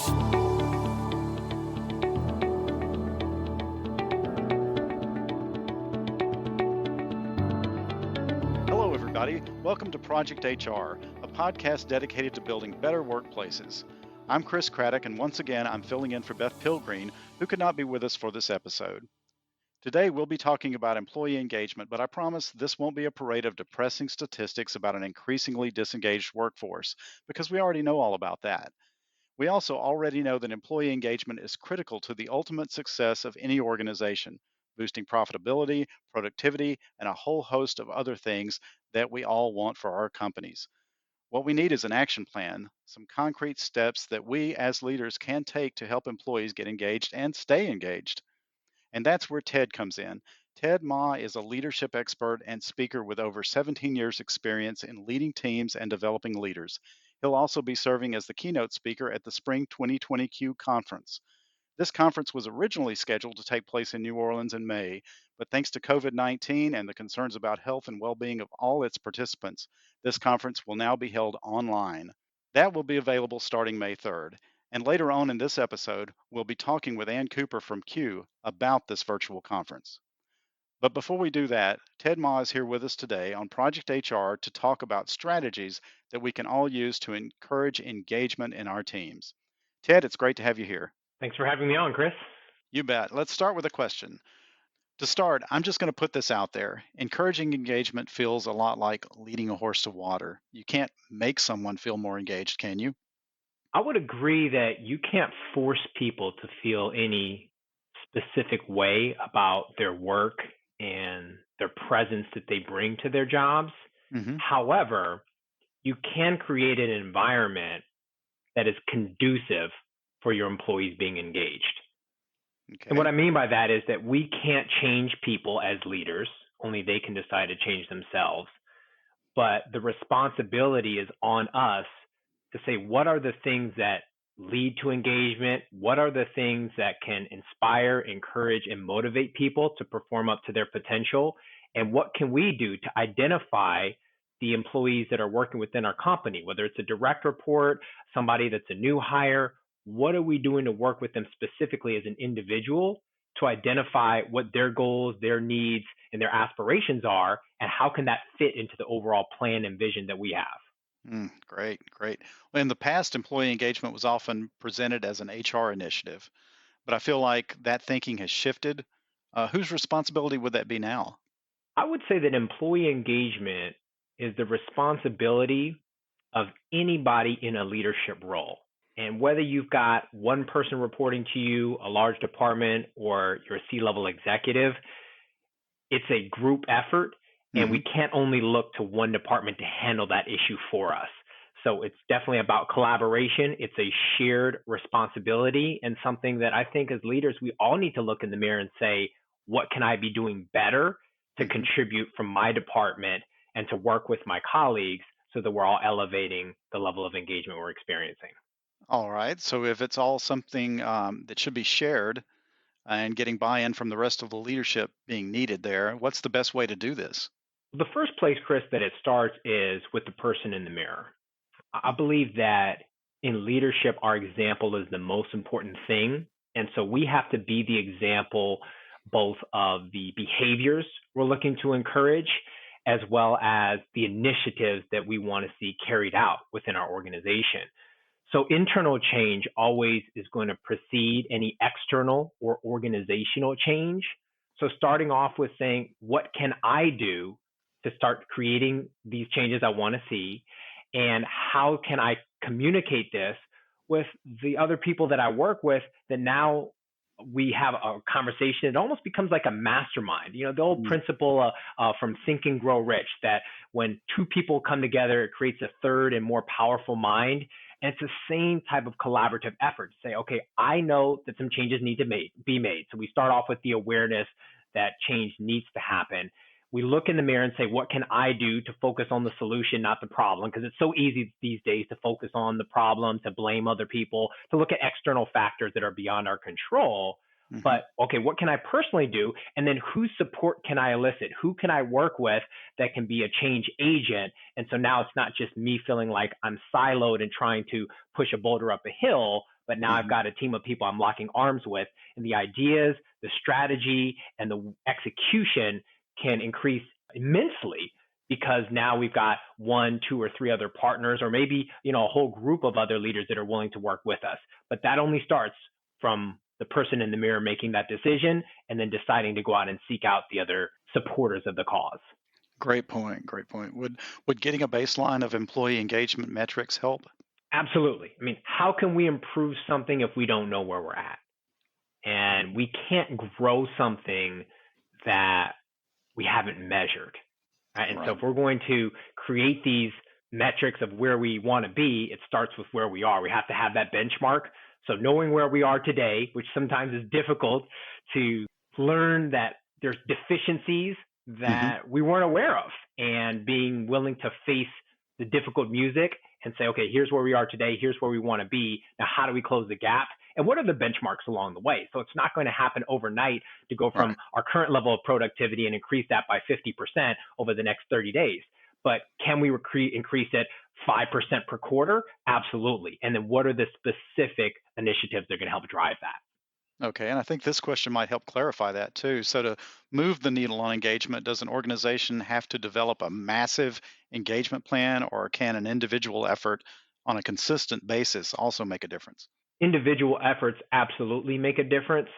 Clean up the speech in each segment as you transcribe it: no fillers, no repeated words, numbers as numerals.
Hello, everybody. Welcome to Project HR, a podcast dedicated to building better workplaces. I'm Chris Craddock, and once again, I'm filling in for Beth Pilgreen, who could not be with us for this episode. Today, we'll be talking about employee engagement, but I promise this won't be a parade of depressing statistics about an increasingly disengaged workforce, because we already know all about that. We also already know that employee engagement is critical to the ultimate success of any organization, boosting profitability, productivity, and a whole host of other things that we all want for our companies. What we need is an action plan, some concrete steps that we as leaders can take to help employees get engaged and stay engaged. And that's where Ted comes in. Ted Ma is a leadership expert and speaker with over 17 years' experience in leading teams and developing leaders. He'll also be serving as the keynote speaker at the Spring 2020 CUE conference. This conference was originally scheduled to take place in New Orleans in May, but thanks to COVID 19 and the concerns about health and well being of all its participants, this conference will now be held online. That will be available starting May 3rd. And later on in this episode, we'll be talking with Ann Cooper from CUE about this virtual conference. But before we do that, Ted Ma is here with us today on Project HR to talk about strategies that we can all use to encourage engagement in our teams. Ted, it's great to have you here. Thanks for having me on, Chris. You bet. Let's start with a question. To start, I'm just going to put this out there. Encouraging engagement feels a lot like leading a horse to water. You can't make someone feel more engaged, can you? I would agree that you can't force people to feel any specific way about their work and their presence that they bring to their jobs. However, you can create an environment that is conducive for your employees being engaged. Okay. And what I mean by that is that we can't change people as leaders, only they can decide to change themselves. But the responsibility is on us to say, what are the things that lead to engagement? What are the things that can inspire, encourage, and motivate people to perform up to their potential? And what can we do to identify the employees that are working within our company, whether it's a direct report, somebody that's a new hire? What are we doing to work with them specifically as an individual to identify what their goals, their needs, and their aspirations are, and how can that fit into the overall plan and vision that we have? Great. Well, in the past, employee engagement was often presented as an HR initiative, but I feel like that thinking has shifted. Whose responsibility would that be now? I would say that employee engagement is the responsibility of anybody in a leadership role. And whether you've got one person reporting to you, a large department, or you're a C-level executive, it's a group effort, and we can't only look to one department to handle that issue for us. So it's definitely about collaboration. It's a shared responsibility, and something that I think as leaders, we all need to look in the mirror and say, what can I be doing better to contribute from my department and to work with my colleagues so that we're all elevating the level of engagement we're experiencing? All right. So if it's all something that should be shared and getting buy-in from the rest of the leadership being needed there, what's the best way to do this? The first place, Chris, that it starts is with the person in the mirror. I believe that in leadership, our example is the most important thing. And so we have to be the example both of the behaviors we're looking to encourage, as well as the initiatives that we want to see carried out within our organization. So internal change always is going to precede any external or organizational change. So starting off with saying, what can I do to start creating these changes I want to see? And how can I communicate this with the other people that I work with, that now we have a conversation? It almost becomes like a mastermind. You know, the old principle from Think and Grow Rich, that when two people come together, it creates a third and more powerful mind. And it's the same type of collaborative effort to say, okay, I know that some changes need to be made. So we start off with the awareness that change needs to happen. We look in the mirror and say, what can I do to focus on the solution, not the problem? Because it's so easy these days to focus on the problem, to blame other people, to look at external factors that are beyond our control. But okay, what can I personally do? And then whose support can I elicit? Who can I work with that can be a change agent? And so now it's not just me feeling like I'm siloed and trying to push a boulder up a hill, but now I've Hmm. got a team of people I'm locking arms with, and the ideas, the strategy, and the execution can increase immensely because now we've got one, two, or three other partners, or maybe a whole group of other leaders that are willing to work with us. But that only starts from the person in the mirror making that decision and then deciding to go out and seek out the other supporters of the cause. Great point. Great point. Would getting a baseline of employee engagement metrics help? Absolutely. I mean, how can we improve something if we don't know where we're at? And we can't grow something that we haven't measured. Right? And so Right. if we're going to create these metrics of where we want to be, it starts with where we are. We have to have that benchmark. So knowing where we are today, which sometimes is difficult to learn that there's deficiencies Hmm. that we weren't aware of, and being willing to face the difficult music and say, okay, here's where we are today. Here's where we want to be. Now, how do we close the gap? And what are the benchmarks along the way? So it's not going to happen overnight to go from Right. our current level of productivity and increase that by 50% over the next 30 days. But can we increase it 5% per quarter? Absolutely. And then what are the specific initiatives that are going to help drive that? Okay, and I think this question might help clarify that too. So, to move the needle on engagement, does an organization have to develop a massive engagement plan, or can an individual effort on a consistent basis also make a difference? Individual efforts absolutely make a difference,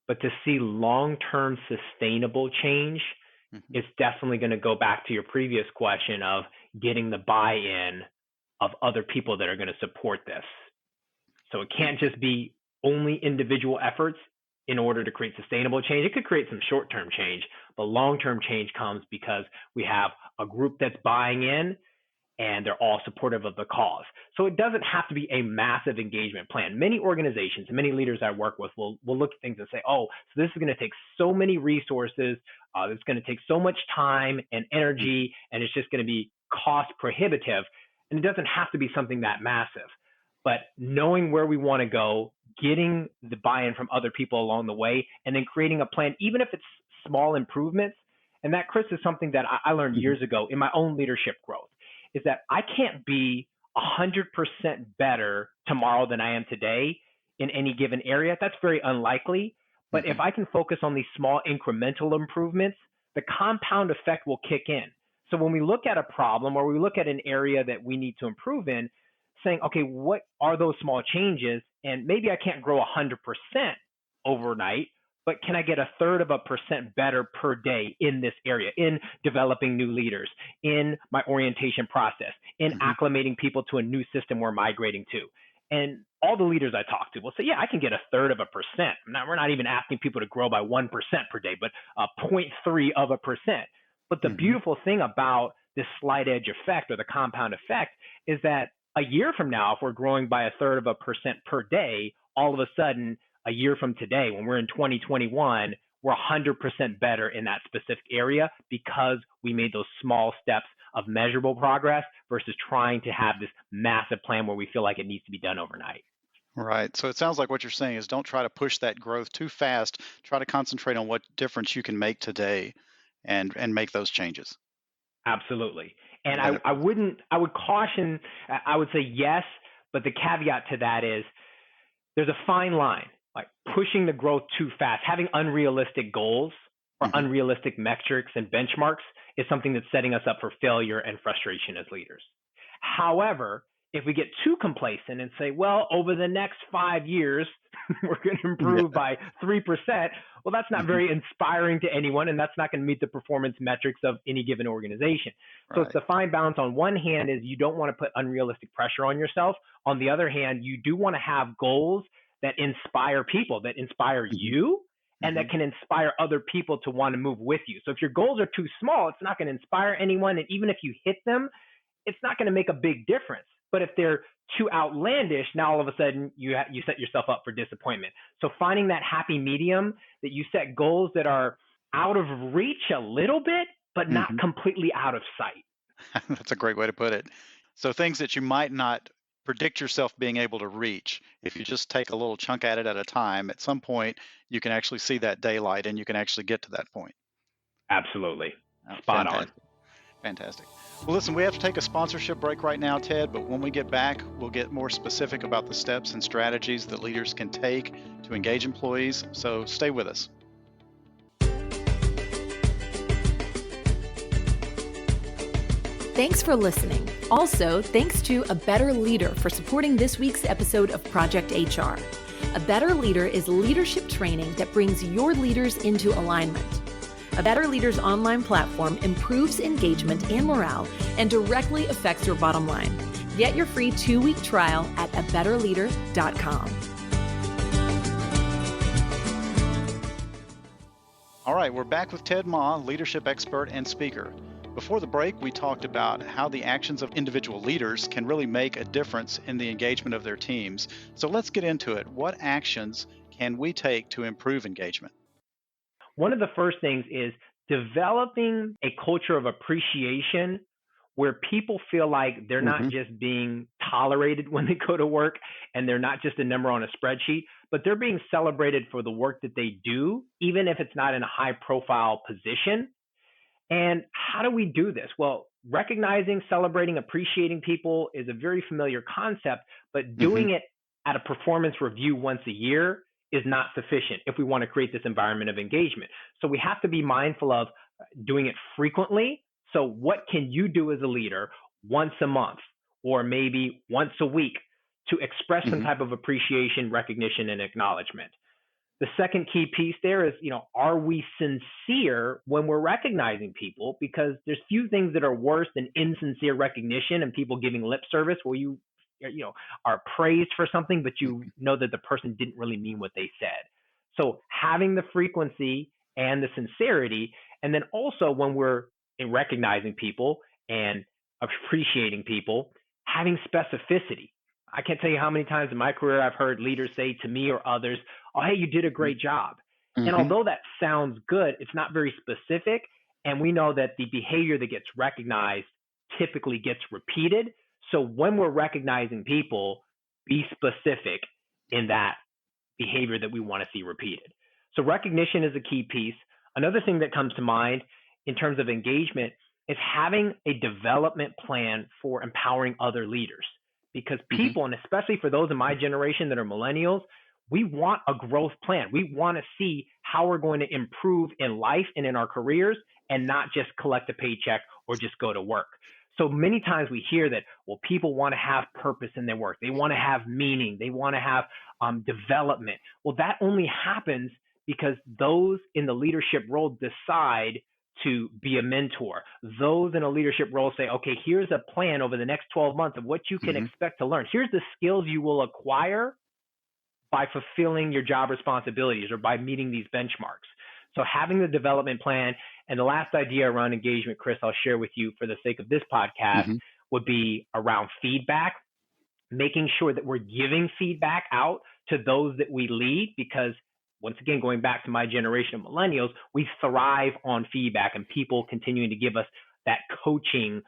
but to see long-term sustainable change, Hmm. it's definitely going to go back to your previous question of getting the buy-in of other people that are going to support this. So it can't just be only individual efforts in order to create sustainable change. It could create some short-term change, but long-term change comes because we have a group that's buying in and they're all supportive of the cause. So it doesn't have to be a massive engagement plan. Many organizations and many leaders I work with will look at things and say, oh, so this is going to take so many resources, it's going to take so much time and Hmm. energy, and it's just going to be cost prohibitive. And it doesn't have to be something that massive. But knowing where we want to go, getting the buy-in from other people along the way, and then creating a plan, even if it's small improvements. And that, Chris, is something that I learned Hmm. years ago in my own leadership growth, is that I can't be 100% better tomorrow than I am today in any given area. That's very unlikely. But if Hmm. I can focus on these small incremental improvements, the compound effect will kick in. So when we look at a problem or we look at an area that we need to improve in, saying, okay, what are those small changes? And maybe I can't grow 100% overnight, but can I get a third of a percent better per day in this area, in developing new leaders, in my orientation process, in Hmm. acclimating people to a new system we're migrating to? And all the leaders I talk to will say, yeah, I can get a third of a percent. We're not even asking people to grow by 1% per day, but 0.3 of a percent. But the Hmm. beautiful thing about this slight edge effect or the compound effect is that a year from now, if we're growing by a third of a percent per day, all of a sudden, a year from today, when we're in 2021, we're 100% better in that specific area because we made those small steps of measurable progress versus trying to have this massive plan where we feel like it needs to be done overnight. Right. So it sounds like what you're saying is don't try to push that growth too fast. Try to concentrate on what difference you can make today and make those changes. Absolutely. And That I would caution, I would say yes, but the caveat to that is there's a fine line. Like pushing the growth too fast, having unrealistic goals or Mhm. unrealistic metrics and benchmarks is something that's setting us up for failure and frustration as leaders. However, if we get too complacent and say, well, over the next 5 years, we're going to improve Yeah. by 3%, well, that's not Mhm. very inspiring to anyone, and that's not going to meet the performance metrics of any given organization. So it's Right. the fine balance. On one hand, is you don't want to put unrealistic pressure on yourself. On the other hand, you do want to have goals that inspire people, that inspire Mhm. you, and that Mhm. can inspire other people to want to move with you. So if your goals are too small, it's not going to inspire anyone. And even if you hit them, it's not going to make a big difference. But if they're too outlandish, now all of a sudden you set yourself up for disappointment. So finding that happy medium, that you set goals that are out of reach a little bit, but not Mhm. completely out of sight. That's a great way to put it. So things that you might not predict yourself being able to reach, if you just take a little chunk at it at a time, at some point you can actually see that daylight and you can actually get to that point. Absolutely. Oh, Spot on. fantastic. Fantastic. Well, listen, we have to take a sponsorship break right now, Ted, but when we get back, we'll get more specific about the steps and strategies that leaders can take to engage employees. So stay with us. Thanks for listening. Also, thanks to A Better Leader for supporting this week's episode of Project HR. A Better Leader is leadership training that brings your leaders into alignment. A Better Leader's online platform improves engagement and morale and directly affects your bottom line. Get your free 2-week trial at abetterleader.com. All right, we're back with Ted Ma, leadership expert and speaker. Before the break, we talked about how the actions of individual leaders can really make a difference in the engagement of their teams. So let's get into it. What actions can we take to improve engagement? One of the first things is developing a culture of appreciation where people feel like they're not just being tolerated when they go to work and they're not just a number on a spreadsheet, but they're being celebrated for the work that they do, even if it's not in a high profile position. And how do we do this? Well, recognizing, celebrating, appreciating people is a very familiar concept, but doing it at a performance review once a year is not sufficient if we want to create this environment of engagement. So we have to be mindful of doing it frequently. So what can you do as a leader once a month or maybe once a week to express some type of appreciation, recognition, and acknowledgement? The second key piece there is, are we sincere when we're recognizing people? Because there's few things that are worse than insincere recognition and people giving lip service where are praised for something, but you know that the person didn't really mean what they said. So having the frequency and the sincerity, and then also when we're recognizing people and appreciating people, having specificity. I can't tell you how many times in my career I've heard leaders say to me or others, "Oh, hey, you did a great job." And although that sounds good, it's not very specific. And we know that the behavior that gets recognized typically gets repeated. So when we're recognizing people, be specific in that behavior that we want to see repeated. So recognition is a key piece. Another thing that comes to mind in terms of engagement is having a development plan for empowering other leaders. Because people, and especially for those in my generation that are millennials, we want a growth plan. We want to see how we're going to improve in life and in our careers and not just collect a paycheck or just go to work. So many times we hear that, well, people want to have purpose in their work. They want to have meaning. They want to have development. Well, that only happens because those in the leadership role decide to be a mentor. Those in a leadership role say, okay, here's a plan over the next 12 months of what you can expect to learn. Here's the skills you will acquire by fulfilling your job responsibilities or by meeting these benchmarks. So having the development plan. And the last idea around engagement, Chris, I'll share with you for the sake of this podcast would be around feedback, making sure that we're giving feedback out to those that we lead, because once again, going back to my generation of millennials, we thrive on feedback and people continuing to give us that coaching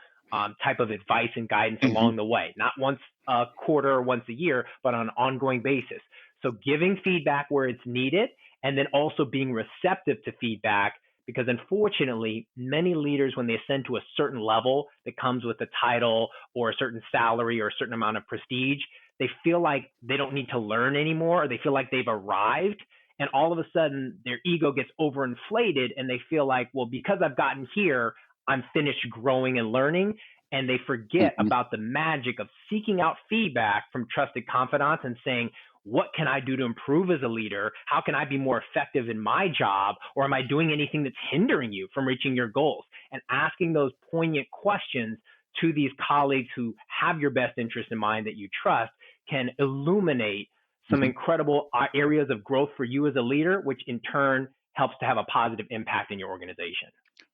type of advice and guidance along the way, not once a quarter or once a year, but on an ongoing basis. So giving feedback where it's needed, and then also being receptive to feedback, because unfortunately, many leaders, when they ascend to a certain level that comes with a title or a certain salary or a certain amount of prestige, they feel like they don't need to learn anymore, or they feel like they've arrived. And all of a sudden, their ego gets overinflated and they feel like, well, because I've gotten here, I'm finished growing and learning. And they forget about the magic of seeking out feedback from trusted confidants and saying, what can I do to improve as a leader? How can I be more effective in my job? Or am I doing anything that's hindering you from reaching your goals? And asking those poignant questions to these colleagues who have your best interest in mind that you trust can illuminate some incredible areas of growth for you as a leader, which in turn helps to have a positive impact in your organization.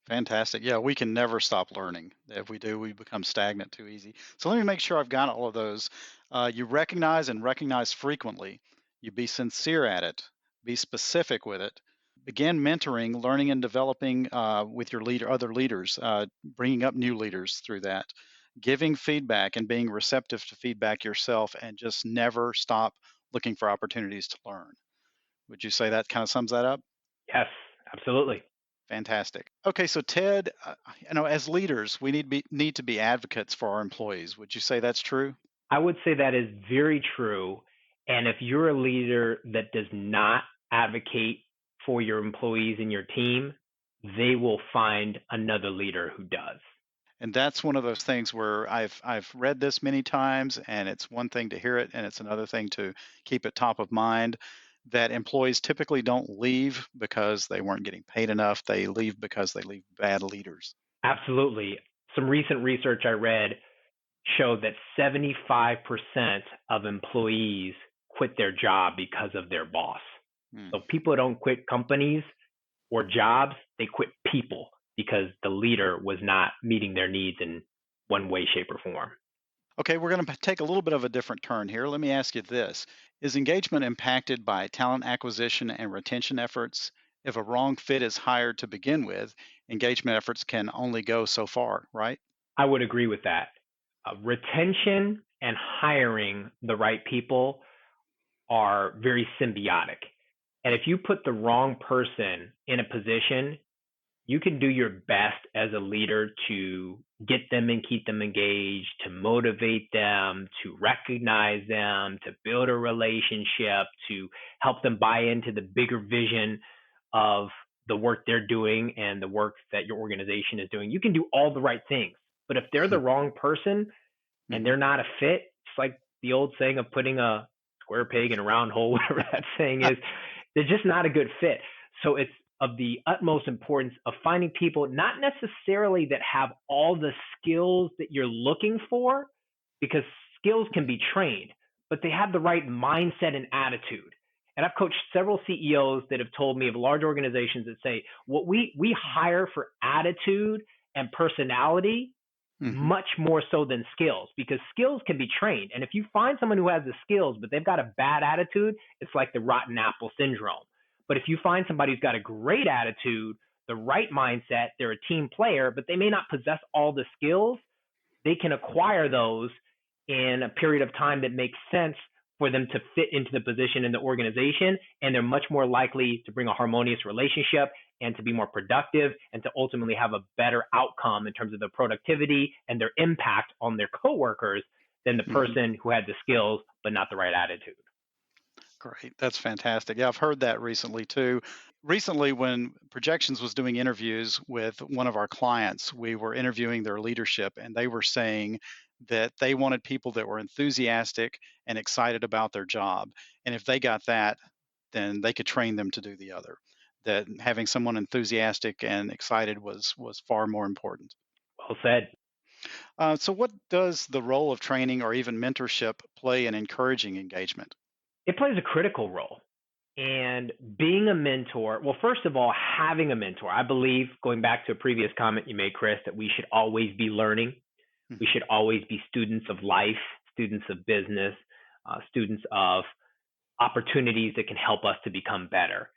Fantastic. Yeah, we can never stop learning. If we do, we become stagnant too easy. So let me make sure I've got all of those. You recognize and recognize frequently. You be sincere at it. Be specific with it. Begin mentoring, learning, and developing with your other leaders, bringing up new leaders through that. Giving feedback and being receptive to feedback yourself, and just never stop looking for opportunities to learn. Would you say that kind of sums that up? Yes, absolutely. Fantastic. Okay, so Ted, as leaders, we need to be advocates for our employees. Would you say that's true? I would say that is very true. And if you're a leader that does not advocate for your employees and your team, they will find another leader who does. And that's one of those things where I've read this many times, and it's one thing to hear it, and it's another thing to keep it top of mind. That employees typically don't leave because they weren't getting paid enough. They leave because they leave bad leaders. Absolutely. Some recent research I read showed that 75% of employees quit their job because of their boss. Hmm. So people don't quit companies or jobs, they quit people because the leader was not meeting their needs in one way, shape, or form. Okay, we're going to take a little bit of a different turn here. Let me ask you this. Is engagement impacted by talent acquisition and retention efforts? If a wrong fit is hired to begin with, engagement efforts can only go so far, right? I would agree with that. Retention and hiring the right people are very symbiotic. And if you put the wrong person in a position, you can do your best as a leader to get them and keep them engaged, to motivate them, to recognize them, to build a relationship, to help them buy into the bigger vision of the work they're doing and the work that your organization is doing. You can do all the right things. But if they're the wrong person and Mhm. they're not a fit, it's like the old saying of putting a square peg in a round hole, whatever that saying is, they're just not a good fit. So it's of the utmost importance of finding people not necessarily that have all the skills that you're looking for, because skills can be trained, but they have the right mindset and attitude. And I've coached several CEOs that have told me of large organizations that say, what we hire for attitude and personality Mhm. much more so than skills, because skills can be trained. And if you find someone who has the skills, but they've got a bad attitude, it's like the rotten apple syndrome. But if you find somebody who's got a great attitude, the right mindset, they're a team player, but they may not possess all the skills, they can acquire those in a period of time that makes sense for them to fit into the position in the organization. And they're much more likely to bring a harmonious relationship and to be more productive and to ultimately have a better outcome in terms of their productivity and their impact on their coworkers than the Mhm. person who had the skills but not the right attitude. Great. That's fantastic. Yeah, I've heard that recently too. Recently, when Projections was doing interviews with one of our clients, we were interviewing their leadership, and they were saying that they wanted people that were enthusiastic and excited about their job. And if they got that, then they could train them to do the other. That having someone enthusiastic and excited was far more important. Well said. So, what does the role of training or even mentorship play in encouraging engagement? It plays a critical role. And being a mentor, well, first of all, having a mentor, I believe, going back to a previous comment you made, Chris, that we should always be learning. We Mhm. should always be students of life, students of business, students of opportunities that can help us to become better.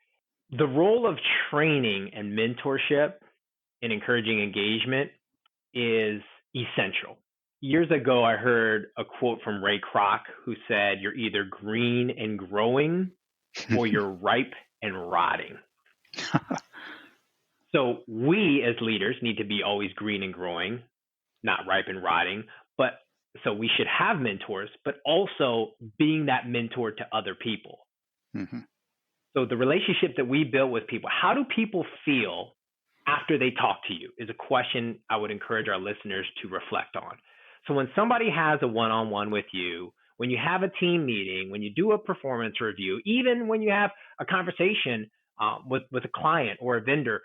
The role of training and mentorship in encouraging engagement is essential. Years ago, I heard a quote from Ray Kroc who said, "You're either green and growing or you're ripe and rotting." So we as leaders need to be always green and growing, not ripe and rotting. But so we should have mentors, but also being that mentor to other people. Mhm. So the relationship that we build with people, how do people feel after they talk to you, is a question I would encourage our listeners to reflect on. So when somebody has a one-on-one with you, when you have a team meeting, when you do a performance review, even when you have a conversation with a client or a vendor,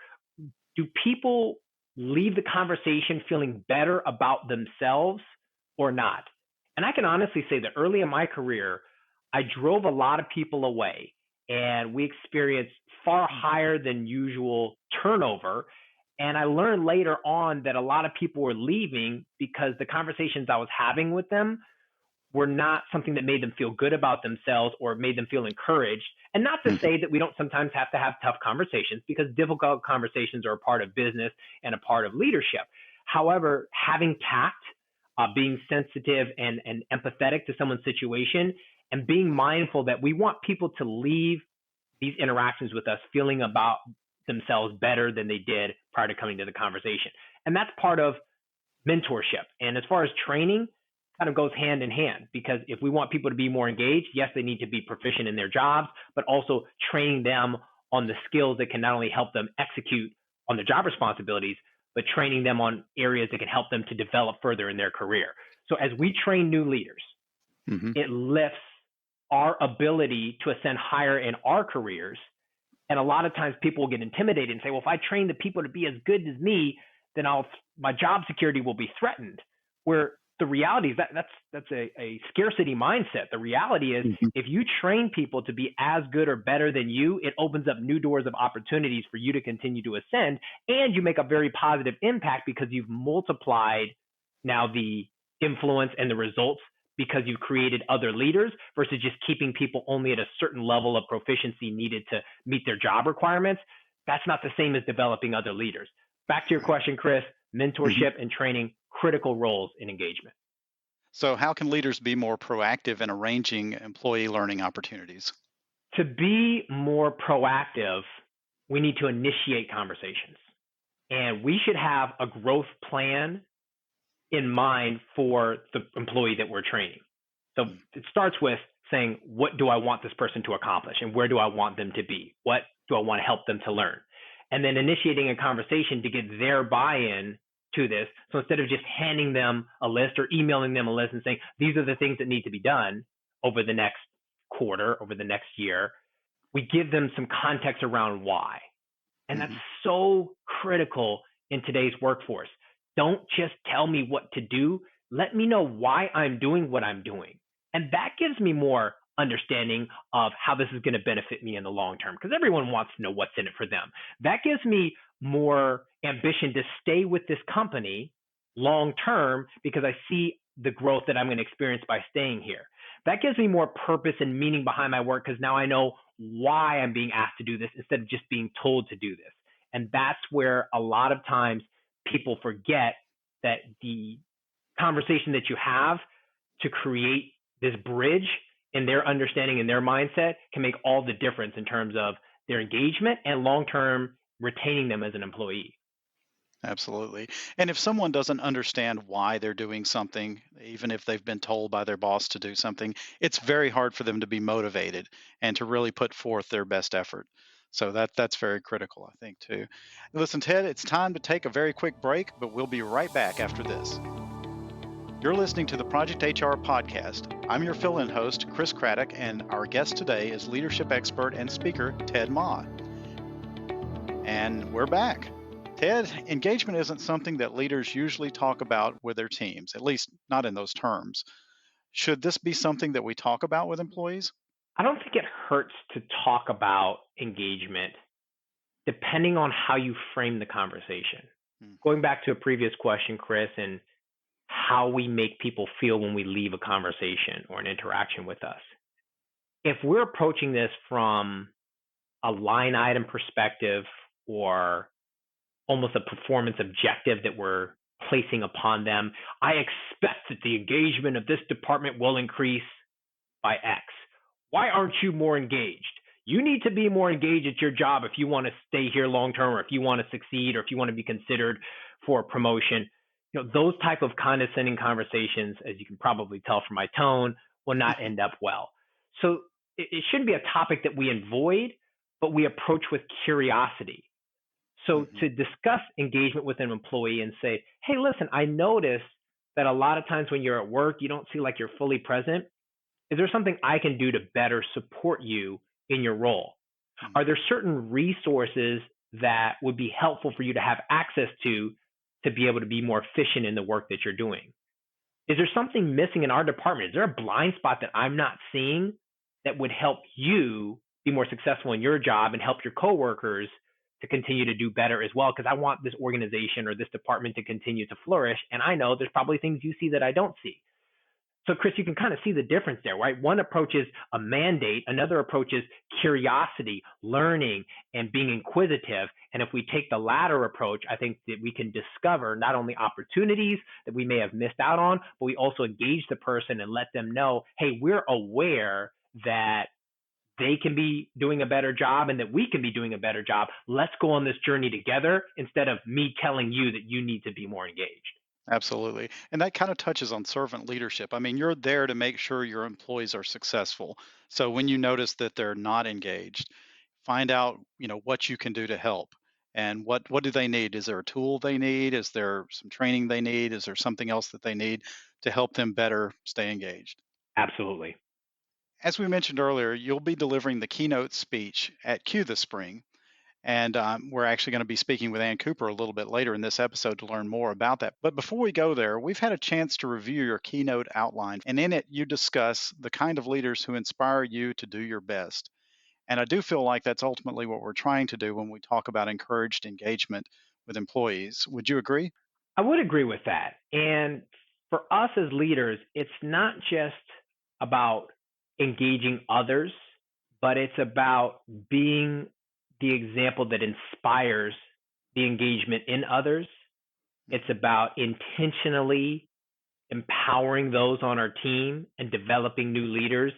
do people leave the conversation feeling better about themselves or not? And I can honestly say that early in my career, I drove a lot of people away, and we experienced far higher than usual turnover. And I learned later on that a lot of people were leaving because the conversations I was having with them were not something that made them feel good about themselves or made them feel encouraged. And not to Mhm. say that we don't sometimes have to have tough conversations, because difficult conversations are a part of business and a part of leadership. However, having tact, being sensitive and empathetic to someone's situation, and being mindful that we want people to leave these interactions with us feeling about themselves better than they did prior to coming to the conversation. And that's part of mentorship. And as far as training, kind of goes hand in hand, because if we want people to be more engaged, yes, they need to be proficient in their jobs, but also training them on the skills that can not only help them execute on their job responsibilities, but training them on areas that can help them to develop further in their career. So as we train new leaders, it lifts our ability to ascend higher in our careers. And a lot of times people will get intimidated and say, well, if I train the people to be as good as me, then my job security will be threatened. Where the reality is that's a scarcity mindset. The reality is if you train people to be as good or better than you, it opens up new doors of opportunities for you to continue to ascend, and you make a very positive impact because you've multiplied now the influence and the results because you've created other leaders versus just keeping people only at a certain level of proficiency needed to meet their job requirements. That's not the same as developing other leaders. Back to your question, Chris, mentorship and training, critical roles in engagement. So how can leaders be more proactive in arranging employee learning opportunities? To be more proactive, we need to initiate conversations. And we should have a growth plan in mind for the employee that we're training. So it starts with saying, what do I want this person to accomplish? And where do I want them to be? What do I want to help them to learn? And then initiating a conversation to get their buy-in to this. So instead of just handing them a list or emailing them a list and saying, these are the things that need to be done over the next quarter, over the next year, we give them some context around why. And that's so critical in today's workforce. Don't just tell me what to do. Let me know why I'm doing what I'm doing. And that gives me more understanding of how this is going to benefit me in the long term, because everyone wants to know what's in it for them. That gives me more ambition to stay with this company long term because I see the growth that I'm going to experience by staying here. That gives me more purpose and meaning behind my work because now I know why I'm being asked to do this instead of just being told to do this. And that's where a lot of times people forget that the conversation that you have to create this bridge in their understanding and their mindset can make all the difference in terms of their engagement and long-term retaining them as an employee. Absolutely. And if someone doesn't understand why they're doing something, even if they've been told by their boss to do something, it's very hard for them to be motivated and to really put forth their best effort. So that's very critical, I think, too. Listen, Ted, it's time to take a very quick break, but we'll be right back after this. You're listening to the Project HR podcast. I'm your fill-in host, Chris Craddock, and our guest today is leadership expert and speaker, Ted Ma. And we're back. Ted, engagement isn't something that leaders usually talk about with their teams, at least not in those terms. Should this be something that we talk about with employees? I don't think it hurts to talk about engagement, depending on how you frame the conversation. Going back to a previous question, Chris, and how we make people feel when we leave a conversation or an interaction with us. If we're approaching this from a line item perspective or almost a performance objective that we're placing upon them, I expect that the engagement of this department will increase by X. Why aren't you more engaged? You need to be more engaged at your job if you want to stay here long term, or if you want to succeed, or if you want to be considered for a promotion. Those type of condescending conversations, as you can probably tell from my tone, will not end up well. So it shouldn't be a topic that we avoid, but we approach with curiosity. So to discuss engagement with an employee and say, hey, listen, I noticed that a lot of times when you're at work, you don't feel like you're fully present. Is there something I can do to better support you in your role? Are there certain resources that would be helpful for you to have access to be able to be more efficient in the work that you're doing? Is there something missing in our department? Is there a blind spot that I'm not seeing that would help you be more successful in your job and help your coworkers to continue to do better as well? Because I want this organization or this department to continue to flourish. And I know there's probably things you see that I don't see. So Chris, you can kind of see the difference there, right? One approach is a mandate. Another approach is curiosity, learning, and being inquisitive. And if we take the latter approach, I think that we can discover not only opportunities that we may have missed out on, but we also engage the person and let them know, hey, we're aware that they can be doing a better job and that we can be doing a better job. Let's go on this journey together instead of me telling you that you need to be more engaged. Absolutely. And that kind of touches on servant leadership. I mean, you're there to make sure your employees are successful. So when you notice that they're not engaged, find out, what you can do to help. And what do they need? Is there a tool they need? Is there some training they need? Is there something else that they need to help them better stay engaged? Absolutely. As we mentioned earlier, you'll be delivering the keynote speech at CUE this spring. And we're actually going to be speaking with Ann Cooper a little bit later in this episode to learn more about that. But before we go there, we've had a chance to review your keynote outline. And in it, you discuss the kind of leaders who inspire you to do your best. And I do feel like that's ultimately what we're trying to do when we talk about encouraged engagement with employees. Would you agree? I would agree with that. And for us as leaders, it's not just about engaging others, but it's about being the example that inspires the engagement in others. It's about intentionally empowering those on our team and developing new leaders.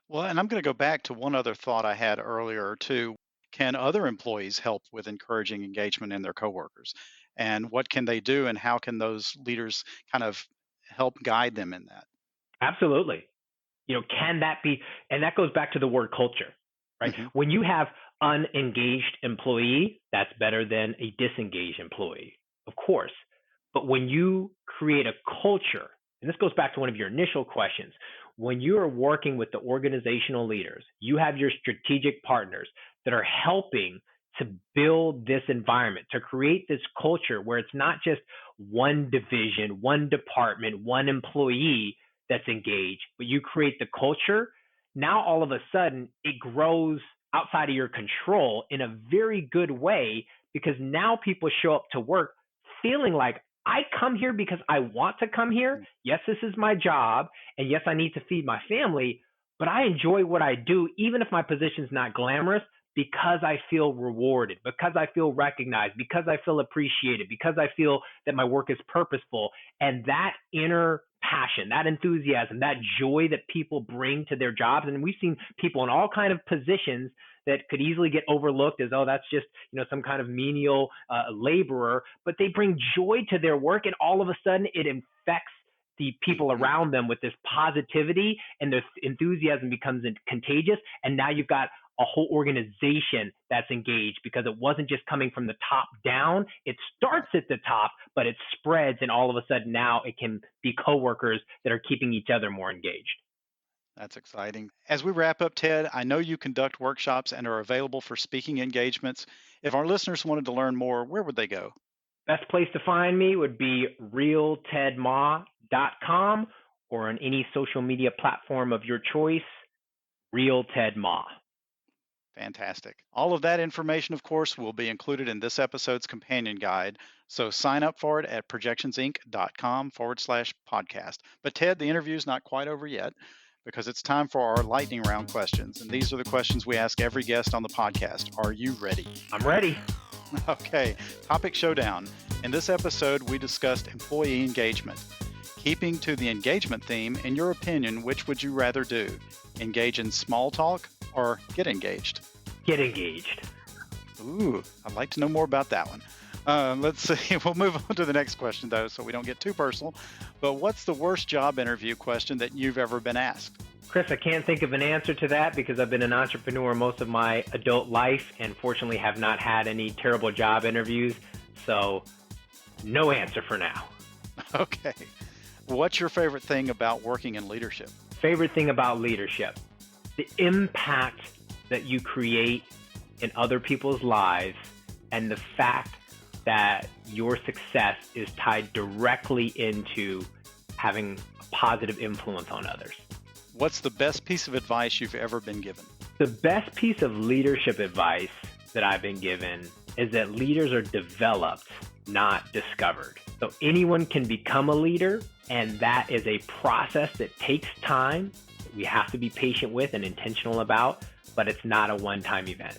Well, and I'm going to go back to one other thought I had earlier, too. Can other employees help with encouraging engagement in their coworkers? And what can they do, and how can those leaders kind of help guide them in that? Absolutely. Can that be, and that goes back to the word culture, right? Mhm. When you have unengaged employee, that's better than a disengaged employee, of course. But when you create a culture, and this goes back to one of your initial questions, when you are working with the organizational leaders, you have your strategic partners that are helping to build this environment, to create this culture where it's not just one division, one department, one employee that's engaged, but you create the culture. Now, all of a sudden, it grows outside of your control in a very good way, because now people show up to work feeling like, I come here because I want to come here. Yes, this is my job. And yes, I need to feed my family, but I enjoy what I do, even if my position's not glamorous, because I feel rewarded, because I feel recognized, because I feel appreciated, because I feel that my work is purposeful. And that inner passion, that enthusiasm, that joy that people bring to their jobs. And we've seen people in all kinds of positions that could easily get overlooked as, oh, that's just, some kind of menial laborer, but they bring joy to their work, and all of a sudden it infects the people around them with this positivity, and the enthusiasm becomes contagious. And now you've got a whole organization that's engaged, because it wasn't just coming from the top down. It starts at the top, but it spreads, and all of a sudden now it can be coworkers that are keeping each other more engaged. That's exciting. As we wrap up, Ted, I know you conduct workshops and are available for speaking engagements. If our listeners wanted to learn more, where would they go? Best place to find me would be realtedma.com, or on any social media platform of your choice, realtedma. Fantastic. All of that information, of course, will be included in this episode's companion guide. So sign up for it at projectionsinc.com/podcast. But Ted, the interview's not quite over yet, because it's time for our lightning round questions. And these are the questions we ask every guest on the podcast. Are you ready? I'm ready. Okay, topic showdown. In this episode, we discussed employee engagement. Keeping to the engagement theme, in your opinion, which would you rather do? Engage in small talk or get engaged? Get engaged. Ooh, I'd like to know more about that one. Let's see. We'll move on to the next question, though, so we don't get too personal. But what's the worst job interview question that you've ever been asked? Chris, I can't think of an answer to that, because I've been an entrepreneur most of my adult life and fortunately have not had any terrible job interviews. So no answer for now. Okay. What's your favorite thing about working in leadership? Favorite thing about leadership? The impact that you create in other people's lives, and the fact that your success is tied directly into having a positive influence on others. What's the best piece of advice you've ever been given? The best piece of leadership advice that I've been given is that leaders are developed, not discovered. So anyone can become a leader, and that is a process that takes time. We have to be patient with and intentional about, but it's not a one-time event.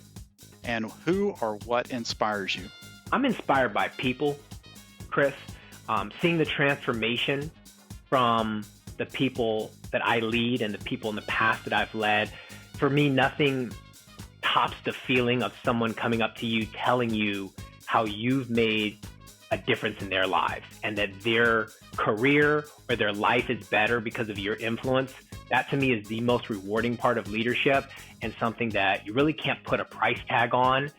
And who or what inspires you? I'm inspired by people, Chris. Seeing the transformation from the people that I lead and the people in the past that I've led, For me, nothing tops the feeling of someone coming up to you, telling you how you've made a difference in their lives and that their career or their life is better because of your influence. That to me is the most rewarding part of leadership and something that you really can't put a price tag on.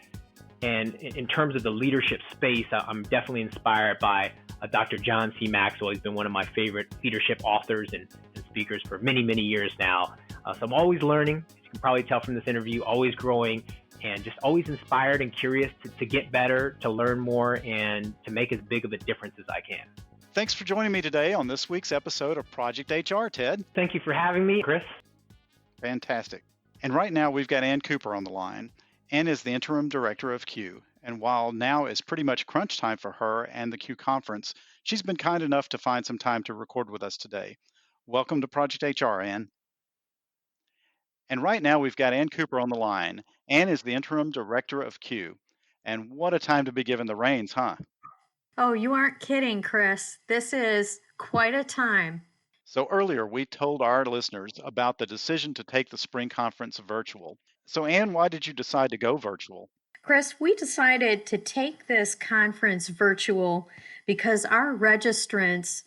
And in terms of the leadership space, I'm definitely inspired by Dr. John C. Maxwell. He's been one of my favorite leadership authors and speakers for many, many years now. So I'm always learning, as you can probably tell from this interview, always growing, and just always inspired and curious to get better, to learn more, and to make as big of a difference as I can. Thanks for joining me today on this week's episode of Project HR, Ted. Thank you for having me, Chris. Fantastic. And right now we've got Ann Cooper on the line. Ann is the Interim Director of CUE. And while now is pretty much crunch time for her and the CUE conference, she's been kind enough to find some time to record with us today. Welcome to Project HR, Ann. And right now we've got Ann Cooper on the line. Ann is the Interim Director of CUE. And what a time to be given the reins, huh? Oh, you aren't kidding, Chris. This is quite a time. So earlier we told our listeners about the decision to take the spring conference virtual. So Ann, why did you decide to go virtual? Chris, we decided to take this conference virtual because our registrants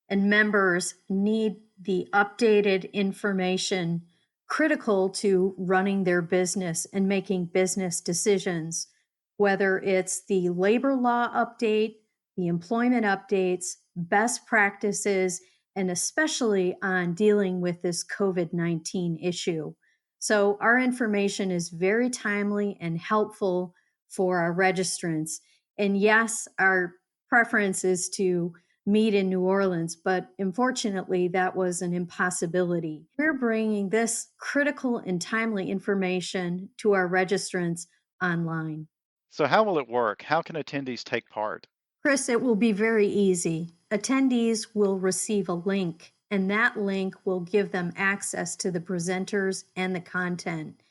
and members need the updated information critical to running their business and making business decisions, whether it's the labor law update, the employment updates, best practices, and especially on dealing with this COVID-19 issue. So our information is very timely and helpful for our registrants. And yes, our preference is to meet in New Orleans, but unfortunately, that was an impossibility. We're bringing this critical and timely information to our registrants online. So how will it work? How can attendees take part? Chris, it will be very easy. Attendees will receive a link, and that link will give them access to the presenters and the content.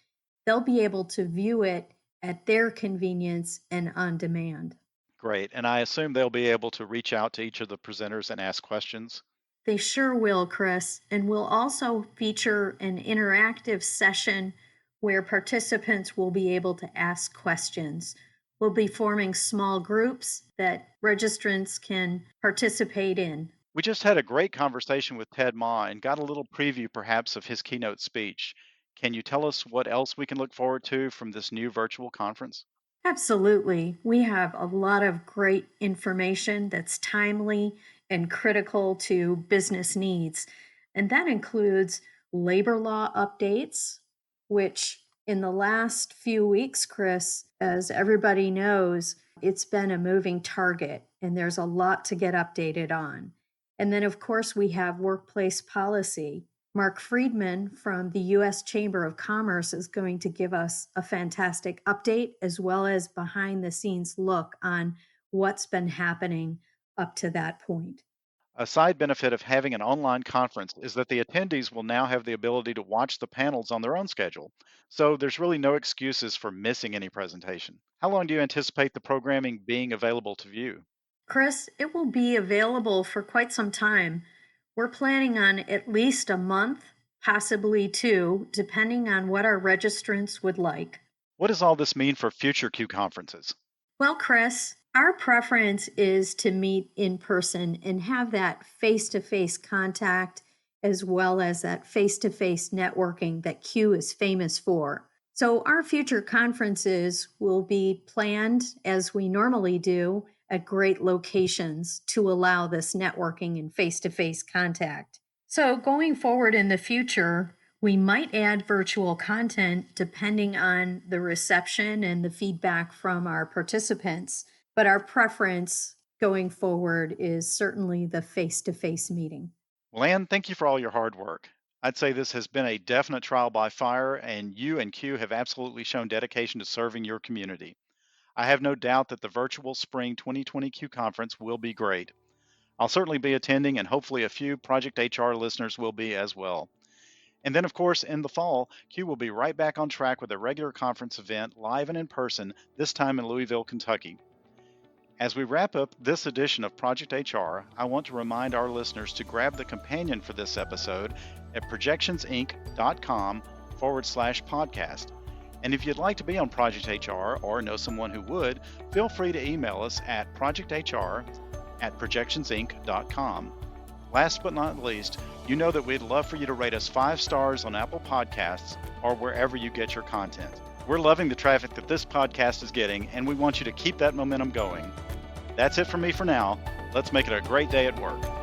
They'll be able to view it at their convenience and on demand. Great. And I assume they'll be able to reach out to each of the presenters and ask questions? They sure will, Chris. And we'll also feature an interactive session where participants will be able to ask questions. We'll be forming small groups that registrants can participate in. We just had a great conversation with Ted Ma and got a little preview perhaps of his keynote speech. Can you tell us what else we can look forward to from this new virtual conference? Absolutely. We have a lot of great information that's timely and critical to business needs. And that includes labor law updates, which in the last few weeks, Chris, as everybody knows, it's been a moving target and there's a lot to get updated on. And then, of course, we have workplace policy. Mark Friedman from the U.S. Chamber of Commerce is going to give us a fantastic update as well as behind the scenes look on what's been happening up to that point. A side benefit of having an online conference is that the attendees will now have the ability to watch the panels on their own schedule. So there's really no excuses for missing any presentation. How long do you anticipate the programming being available to view? Chris, it will be available for quite some time. We're planning on at least a month, possibly two, depending on what our registrants would like. What does all this mean for future CUE conferences? Well, Chris, our preference is to meet in person and have that face-to-face contact as well as that face-to-face networking that CUE is famous for. So our future conferences will be planned as we normally do at great locations to allow this networking and face-to-face contact. So going forward in the future, we might add virtual content depending on the reception and the feedback from our participants. But our preference going forward is certainly the face-to-face meeting. Well, Ann, thank you for all your hard work. I'd say this has been a definite trial by fire, and you and CUE have absolutely shown dedication to serving your community. I have no doubt that the virtual spring 2020 CUE conference will be great. I'll certainly be attending, and hopefully a few Project HR listeners will be as well. And then, of course, in the fall, CUE will be right back on track with a regular conference event, live and in person, this time in Louisville, Kentucky. As we wrap up this edition of Project HR, I want to remind our listeners to grab the companion for this episode at projectionsinc.com projecthr.com/podcast. And if you'd like to be on Project HR or know someone who would, feel free to email us at projecthr@projectionsinc.com. Last but not least, you know that we'd love for you to rate us 5 stars on Apple Podcasts or wherever you get your content. We're loving the traffic that this podcast is getting, and we want you to keep that momentum going. That's it for me for now. Let's make it a great day at work.